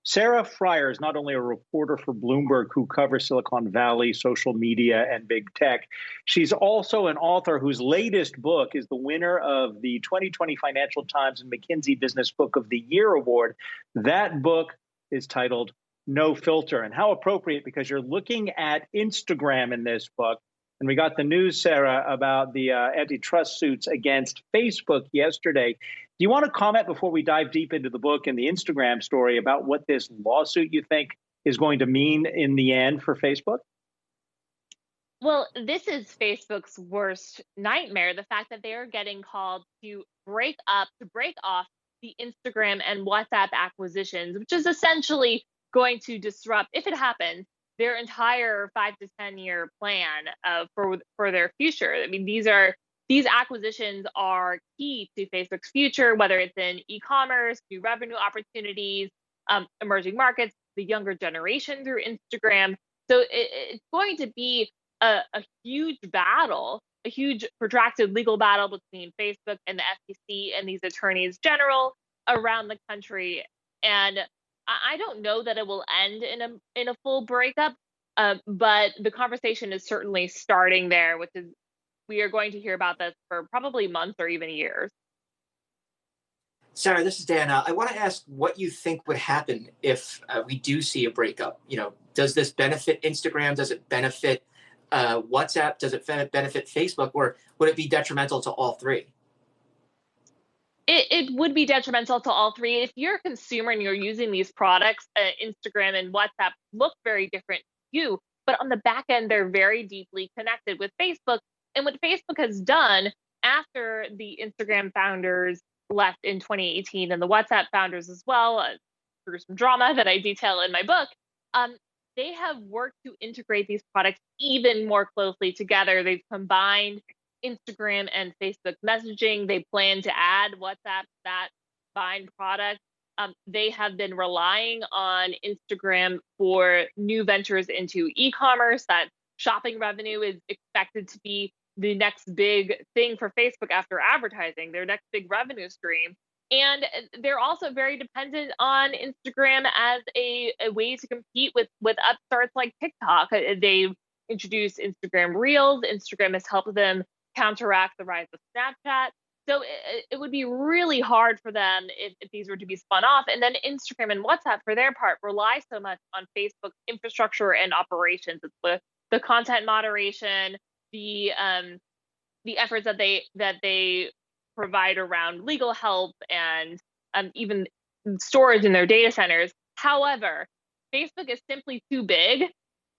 Sarah Frier is not only a reporter for Bloomberg who covers Silicon Valley, social media, and big tech, she's also an author whose latest book is the winner of the 2020 Financial Times and McKinsey Business Book of the Year Award. That book is titled No Filter. And how appropriate, because you're looking at Instagram in this book. And we got the news, Sarah, about the antitrust suits against Facebook yesterday. Do you want to comment before we dive deep into the book and the Instagram story about what this lawsuit you think is going to mean in the end for Facebook? Well, this is Facebook's worst nightmare, the fact that they are getting called to break off the Instagram and WhatsApp acquisitions, which is essentially going to disrupt, if it happens, their entire 5 to 10 year plan for their future. I mean, these acquisitions are key to Facebook's future, whether it's in e-commerce, new revenue opportunities, emerging markets, the younger generation through Instagram. So it's going to be a huge battle, a huge protracted legal battle between Facebook and the FTC and these attorneys general around the country. And I don't know that it will end in a full breakup, but the conversation is certainly starting there, which is we are going to hear about this for probably months or even years. Sarah, this is Dan. I want to ask what you think would happen if we do see a breakup. Does this benefit Instagram? Does it benefit WhatsApp? Does it benefit Facebook? Or would it be detrimental to all three? It would be detrimental to all three. If you're a consumer and you're using these products, Instagram and WhatsApp look very different to you, but on the back end, they're very deeply connected with Facebook. And what Facebook has done after the Instagram founders left in 2018 and the WhatsApp founders as well, through some drama that I detail in my book, they have worked to integrate these products even more closely together. They've combined Instagram and Facebook messaging. They plan to add WhatsApp to that combined product. They have been relying on Instagram for new ventures into e-commerce. That shopping revenue is expected to be the next big thing for Facebook after advertising, their next big revenue stream. And they're also very dependent on Instagram as a way to compete with upstarts like TikTok. They've introduced Instagram Reels. Instagram has helped them counteract the rise of Snapchat. So it would be really hard for them if these were to be spun off. And then Instagram and WhatsApp, for their part, rely so much on Facebook's infrastructure and operations. It's the content moderation, the efforts that they provide around legal help and even storage in their data centers. However, Facebook is simply too big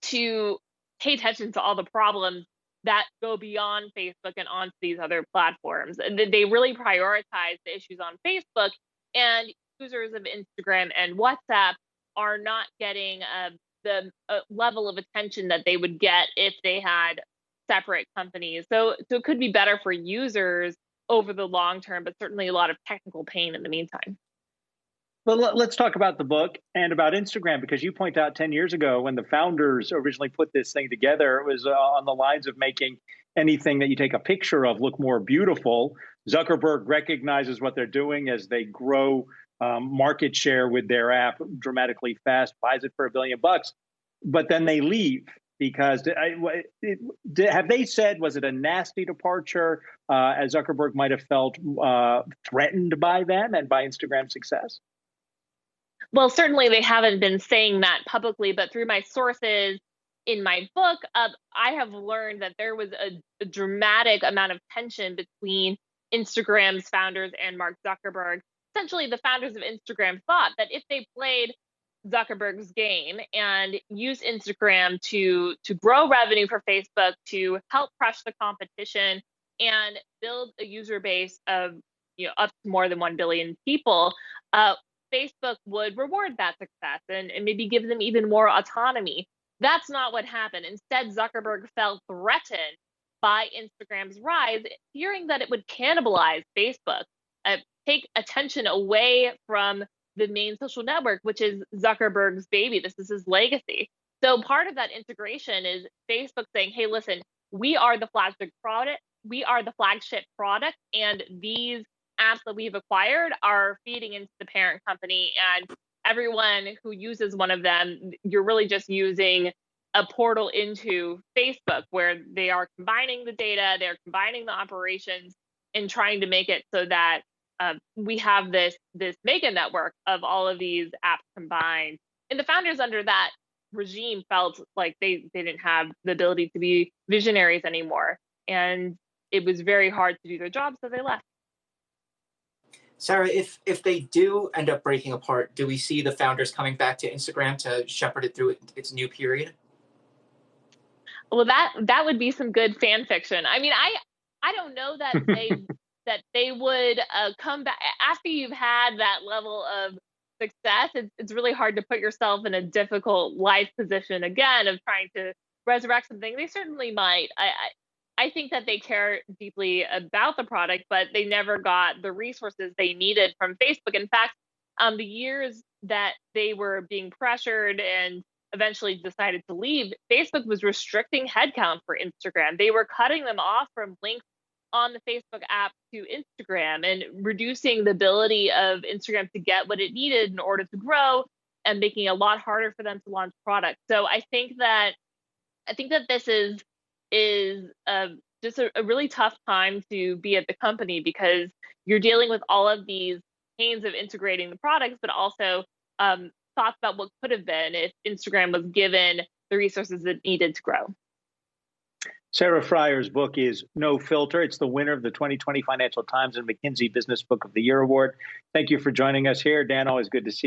to pay attention to all the problems that go beyond Facebook and onto these other platforms. And they really prioritize the issues on Facebook, and users of Instagram and WhatsApp are not getting the level of attention that they would get if they had separate companies. So it could be better for users over the long term, but certainly a lot of technical pain in the meantime. Well, let's talk about the book and about Instagram, because you point out 10 years ago when the founders originally put this thing together, it was on the lines of making anything that you take a picture of look more beautiful. Zuckerberg recognizes what they're doing as they grow market share with their app dramatically fast, buys it for $1 billion, but then they leave. Because have they said, was it a nasty departure, as Zuckerberg might have felt threatened by them and by Instagram's success? Well, certainly they haven't been saying that publicly, but through my sources in my book, I have learned that there was a dramatic amount of tension between Instagram's founders and Mark Zuckerberg. Essentially, the founders of Instagram thought that if they played Zuckerberg's game and use Instagram to grow revenue for Facebook, to help crush the competition and build a user base of up to more than 1 billion people, Facebook would reward that success and maybe give them even more autonomy. That's not what happened. Instead, Zuckerberg felt threatened by Instagram's rise, fearing that it would cannibalize Facebook, take attention away from the main social network, which is Zuckerberg's baby. This is his legacy. So part of that integration is Facebook saying, hey, listen, we are the flagship product. We are the flagship product. And these apps that we've acquired are feeding into the parent company. And everyone who uses one of them, you're really just using a portal into Facebook where they are combining the data, they're combining the operations, and trying to make it so that we have this mega network of all of these apps combined. And the founders under that regime felt like they didn't have the ability to be visionaries anymore, and it was very hard to do their job, so they left. Sarah, if they do end up breaking apart, do we see the founders coming back to Instagram to shepherd it through its new period? Well, that would be some good fan fiction. I mean, I don't know that they would come back after you've had that level of success. It's really hard to put yourself in a difficult life position again of trying to resurrect something. They certainly might. I think that they care deeply about the product, but they never got the resources they needed from Facebook. In fact, the years that they were being pressured and eventually decided to leave, Facebook was restricting headcount for Instagram. They were cutting them off from links on the Facebook app to Instagram and reducing the ability of Instagram to get what it needed in order to grow, and making it a lot harder for them to launch products. So I think that this is just a really tough time to be at the company, because you're dealing with all of these pains of integrating the products, but also thoughts about what could have been if Instagram was given the resources it needed to grow. Sarah Frier's book is No Filter. It's the winner of the 2020 Financial Times and McKinsey Business Book of the Year Award. Thank you for joining us here. Dan, always good to see you.